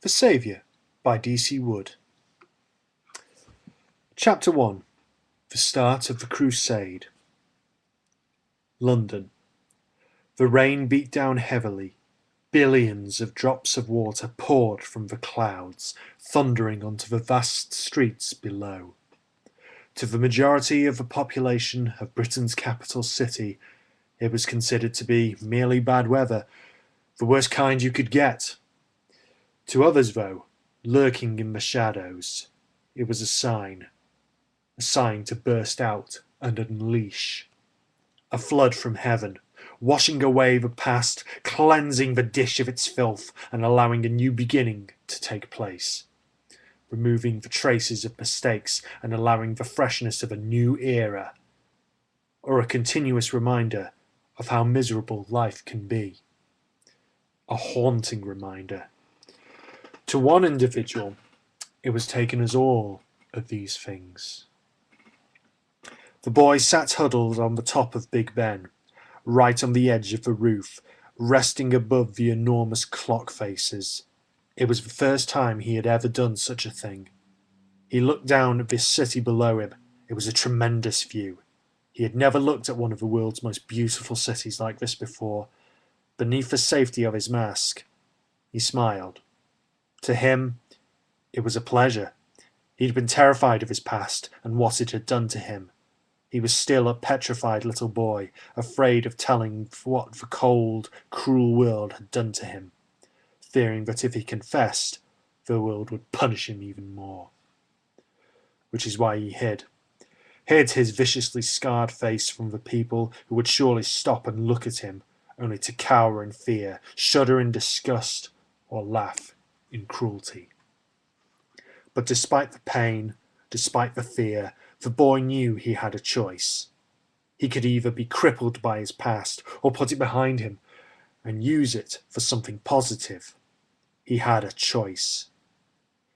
The Saviour by D.C. Wood. Chapter 1. The Start of the Crusade. London. The rain beat down heavily. Billions of drops of water poured from the clouds, thundering onto the vast streets below. To the majority of the population of Britain's capital city, it was considered to be merely bad weather, the worst kind you could get. To others, though, lurking in the shadows, it was a sign to burst out and unleash. A flood from heaven, washing away the past, cleansing the dish of its filth, and allowing a new beginning to take place. Removing the traces of mistakes and allowing the freshness of a new era, or a continuous reminder of how miserable life can be. A haunting reminder. To one individual, it was taken as all of these things. The boy sat huddled on the top of Big Ben, right on the edge of the roof, resting above the enormous clock faces. It was the first time he had ever done such a thing. He looked down at this city below him. It was a tremendous view. He had never looked at one of the world's most beautiful cities like this before. Beneath the safety of his mask, he smiled. To him, it was a pleasure. He'd been terrified of his past and what it had done to him. He was still a petrified little boy, afraid of telling what the cold, cruel world had done to him, fearing that if he confessed, the world would punish him even more. Which is why he hid his viciously scarred face from the people who would surely stop and look at him, only to cower in fear, shudder in disgust, or laugh in cruelty. But despite the pain, despite the fear, the boy knew he had a choice. He could either be crippled by his past or put it behind him and use it for something positive. He had a choice.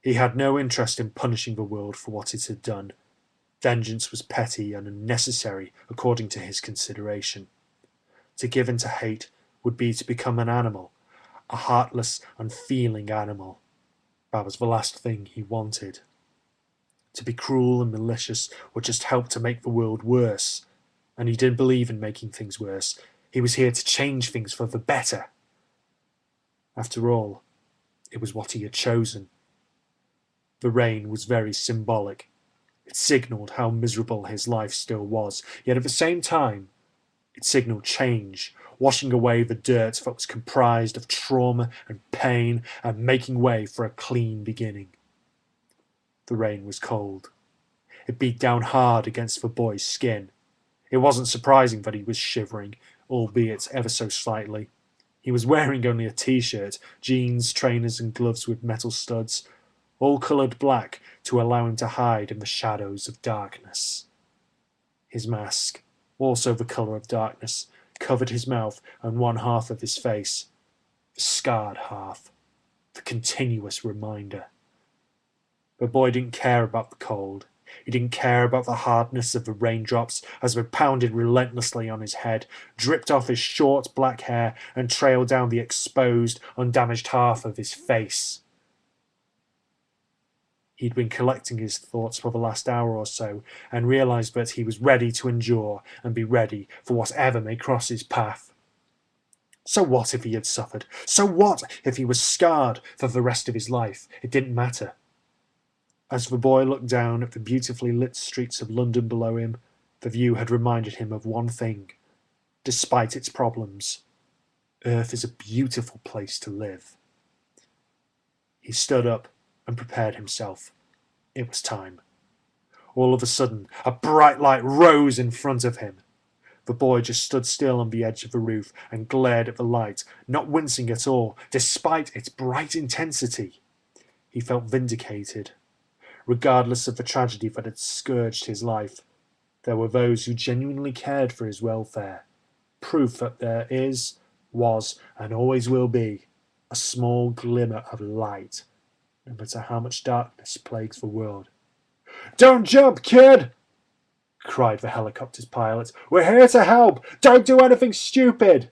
He had no interest in punishing the world for what it had done. Vengeance was petty and unnecessary according to his consideration. To give in to hate would be to become an animal, a heartless, unfeeling animal. That was the last thing he wanted. To be cruel and malicious would just help to make the world worse, and he didn't believe in making things worse. He was here to change things for the better. After all, it was what he had chosen. The rain was very symbolic. It signalled how miserable his life still was, yet at the same time, it signalled change, washing away the dirt that was comprised of trauma and pain and making way for a clean beginning. The rain was cold. It beat down hard against the boy's skin. It wasn't surprising that he was shivering, albeit ever so slightly. He was wearing only a t-shirt, jeans, trainers and gloves with metal studs, all coloured black to allow him to hide in the shadows of darkness. His mask, also the colour of darkness, covered his mouth and one half of his face, the scarred half, the continuous reminder. The boy didn't care about the cold. He didn't care about the hardness of the raindrops as they pounded relentlessly on his head, dripped off his short black hair and trailed down the exposed, undamaged half of his face. He'd been collecting his thoughts for the last hour or so and realised that he was ready to endure and be ready for whatever may cross his path. So what if he had suffered? So what if he was scarred for the rest of his life? It didn't matter. As the boy looked down at the beautifully lit streets of London below him, the view had reminded him of one thing. Despite its problems, Earth is a beautiful place to live. He stood up and prepared himself. It was time. All of a sudden, a bright light rose in front of him. The boy just stood still on the edge of the roof and glared at the light, not wincing at all, despite its bright intensity. He felt vindicated. Regardless of the tragedy that had scourged his life, there were those who genuinely cared for his welfare. Proof that there is, was, and always will be a small glimmer of light, no matter how much darkness plagues the world. "Don't jump, kid!" cried the helicopter's pilot. "We're here to help! Don't do anything stupid!"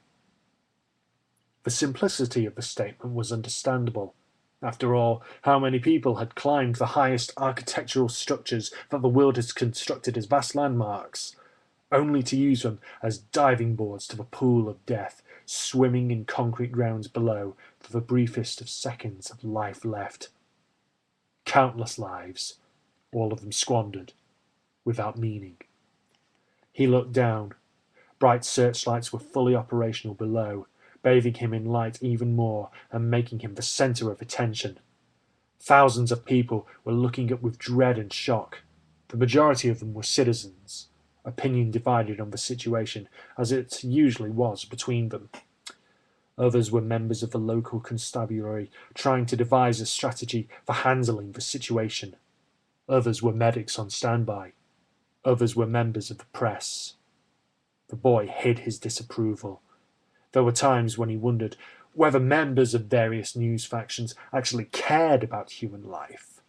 The simplicity of the statement was understandable. After all, how many people had climbed the highest architectural structures that the world has constructed as vast landmarks, only to use them as diving boards to the pool of death, swimming in concrete grounds below for the briefest of seconds of life left. Countless lives, all of them squandered, without meaning. He looked down. Bright searchlights were fully operational below, bathing him in light even more and making him the centre of attention. Thousands of people were looking up with dread and shock. The majority of them were citizens, opinion divided on the situation, as it usually was between them. Others were members of the local constabulary, trying to devise a strategy for handling the situation. Others were medics on standby. Others were members of the press. The boy hid his disapproval. There were times when he wondered whether members of various news factions actually cared about human life,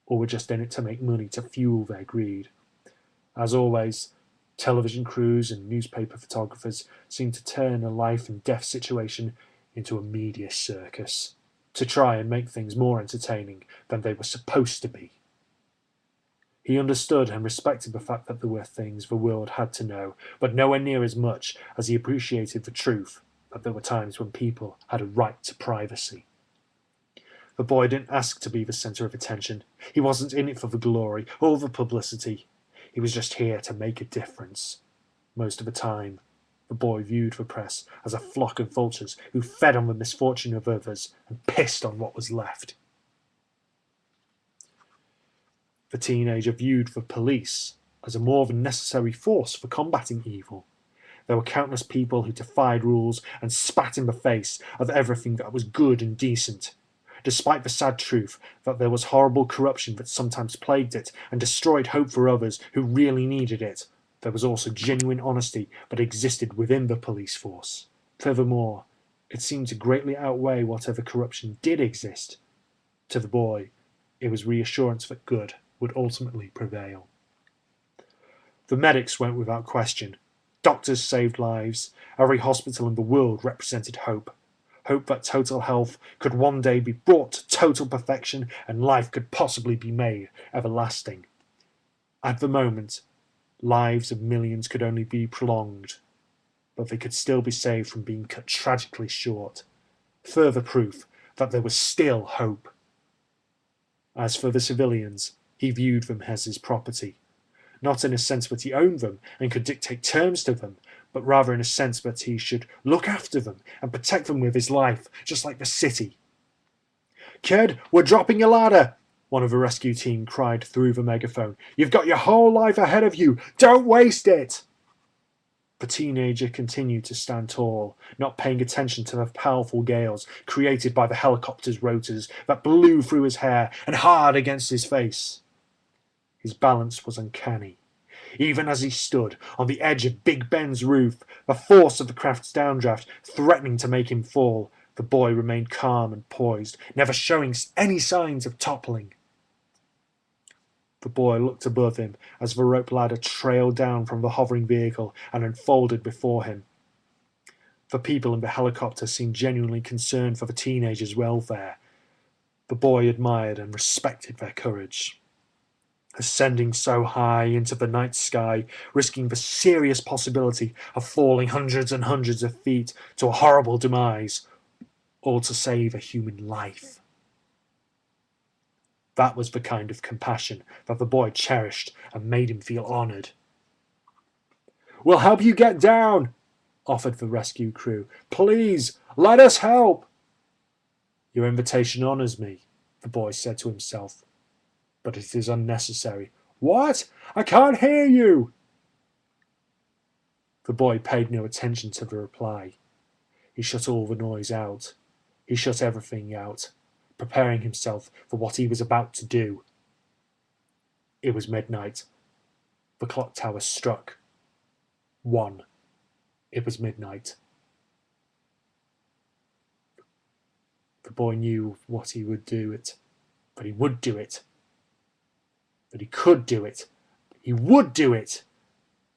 or were just in it to make money to fuel their greed. As always, television crews and newspaper photographers seemed to turn a life and death situation into a media circus, to try and make things more entertaining than they were supposed to be. He understood and respected the fact that there were things the world had to know, but nowhere near as much as he appreciated the truth that there were times when people had a right to privacy. The boy didn't ask to be the centre of attention. He wasn't in it for the glory or the publicity. He was just here to make a difference. Most of the time, the boy viewed the press as a flock of vultures who fed on the misfortune of others and pissed on what was left. The teenager viewed the police as a more than necessary force for combating evil. There were countless people who defied rules and spat in the face of everything that was good and decent, despite the sad truth that there was horrible corruption that sometimes plagued it and destroyed hope for others who really needed it. There was also genuine honesty that existed within the police force. Furthermore, it seemed to greatly outweigh whatever corruption did exist. To the boy, it was reassurance that good would ultimately prevail. The medics went without question. Doctors saved lives. Every hospital in the world represented hope. Hope that total health could one day be brought to total perfection and life could possibly be made everlasting. At the moment, lives of millions could only be prolonged, but they could still be saved from being cut tragically short. Further proof that there was still hope. As for the civilians, he viewed them as his property, not in a sense that he owned them and could dictate terms to them, but rather in a sense that he should look after them and protect them with his life, just like the city. "Kid, we're dropping a ladder!" one of the rescue team cried through the megaphone. "You've got your whole life ahead of you! Don't waste it!" The teenager continued to stand tall, not paying attention to the powerful gales created by the helicopter's rotors that blew through his hair and hard against his face. His balance was uncanny. Even as he stood on the edge of Big Ben's roof, the force of the craft's downdraft threatening to make him fall, the boy remained calm and poised, never showing any signs of toppling. The boy looked above him as the rope ladder trailed down from the hovering vehicle and unfolded before him. The people in the helicopter seemed genuinely concerned for the teenager's welfare. The boy admired and respected their courage. Ascending so high into the night sky, risking the serious possibility of falling hundreds and hundreds of feet to a horrible demise, all to save a human life. That was the kind of compassion that the boy cherished and made him feel honoured. "We'll help you get down," offered the rescue crew. "Please, let us help." "Your invitation honours me," the boy said to himself, "but it is unnecessary." "What? I can't hear you!" The boy paid no attention to the reply. He shut all the noise out. He shut everything out, preparing himself for what he was about to do. It was midnight. The clock tower struck. 1. It was midnight. The boy knew what he would do it, but he would do it. That he could do it. He would do it.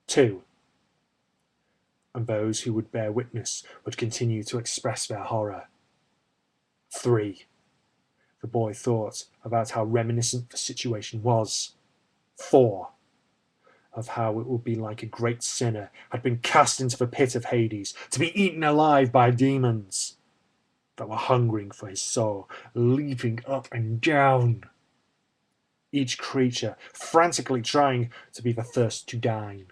2. And those who would bear witness would continue to express their horror. 3. The boy thought about how reminiscent the situation was. 4. Of how it would be like a great sinner had been cast into the pit of Hades to be eaten alive by demons that were hungering for his soul, leaping up and down. Each creature frantically trying to be the first to dine.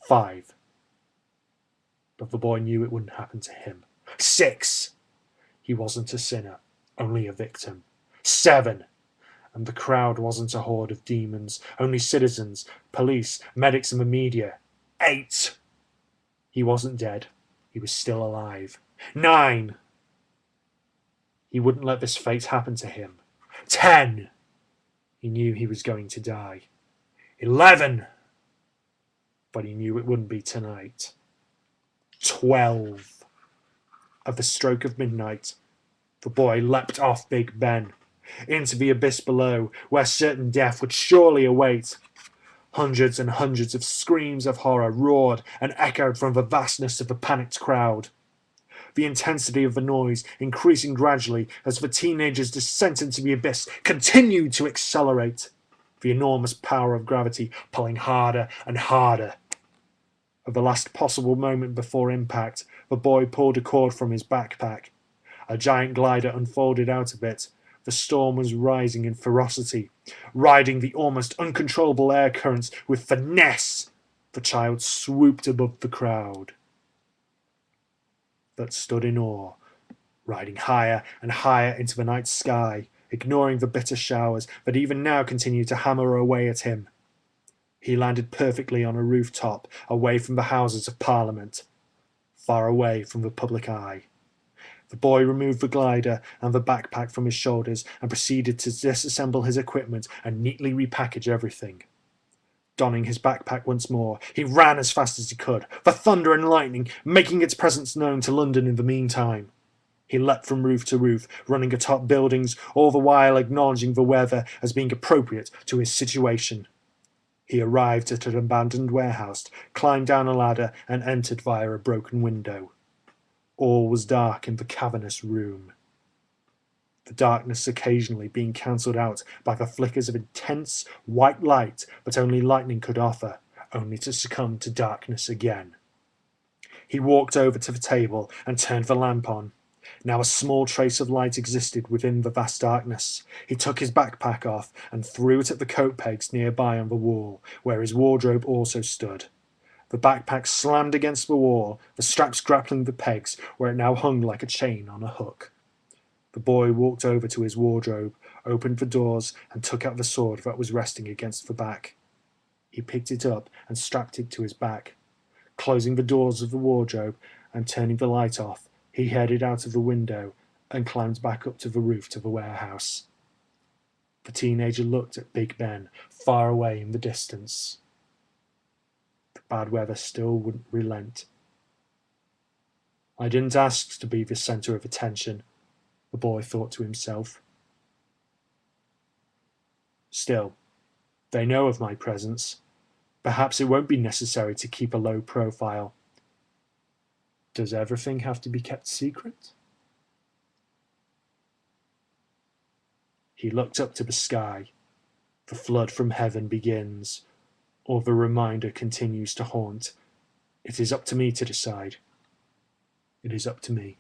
5. But the boy knew it wouldn't happen to him. 6. He wasn't a sinner, only a victim. 7. And the crowd wasn't a horde of demons, only citizens, police, medics, and the media. 8. He wasn't dead. He was still alive. 9. He wouldn't let this fate happen to him. 10. He knew he was going to die. 11. But he knew it wouldn't be tonight. 12. At the stroke of midnight, the boy leapt off Big Ben into the abyss below, where certain death would surely await. Hundreds and hundreds of screams of horror roared and echoed from the vastness of the panicked crowd. The intensity of the noise, increasing gradually as the teenager's descent into the abyss continued to accelerate, the enormous power of gravity pulling harder and harder. At the last possible moment before impact, the boy pulled a cord from his backpack. A giant glider unfolded out of it. The storm was rising in ferocity, riding the almost uncontrollable air currents with finesse. The child swooped above the crowd that stood in awe, riding higher and higher into the night sky, ignoring the bitter showers that even now continued to hammer away at him. He landed perfectly on a rooftop, away from the Houses of Parliament, far away from the public eye. The boy removed the glider and the backpack from his shoulders and proceeded to disassemble his equipment and neatly repackage everything. Donning his backpack once more, he ran as fast as he could, the thunder and lightning making its presence known to London in the meantime. He leapt from roof to roof, running atop buildings, all the while acknowledging the weather as being appropriate to his situation. He arrived at an abandoned warehouse, climbed down a ladder, and entered via a broken window. All was dark in the cavernous room, the darkness occasionally being cancelled out by the flickers of intense white light that only lightning could offer, only to succumb to darkness again. He walked over to the table and turned the lamp on. Now a small trace of light existed within the vast darkness. He took his backpack off and threw it at the coat pegs nearby on the wall, where his wardrobe also stood. The backpack slammed against the wall, the straps grappling the pegs, where it now hung like a chain on a hook. The boy walked over to his wardrobe, opened the doors, and took out the sword that was resting against the back. He picked it up and strapped it to his back. Closing the doors of the wardrobe and turning the light off, he headed out of the window and climbed back up to the roof to the warehouse. The teenager looked at Big Ben, far away in the distance. The bad weather still wouldn't relent. I didn't ask to be the centre of attention, the boy thought to himself. Still, they know of my presence. Perhaps it won't be necessary to keep a low profile. Does everything have to be kept secret? He looked up to the sky. The flood from heaven begins, or the reminder continues to haunt. It is up to me to decide. It is up to me.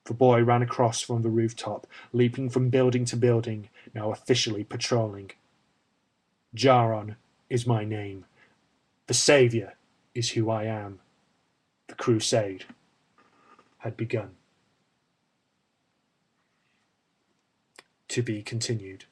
The boy ran across from the rooftop, leaping from building to building, now officially patrolling. Jaron is my name. The Saviour is who I am. The Crusade had begun. To be continued.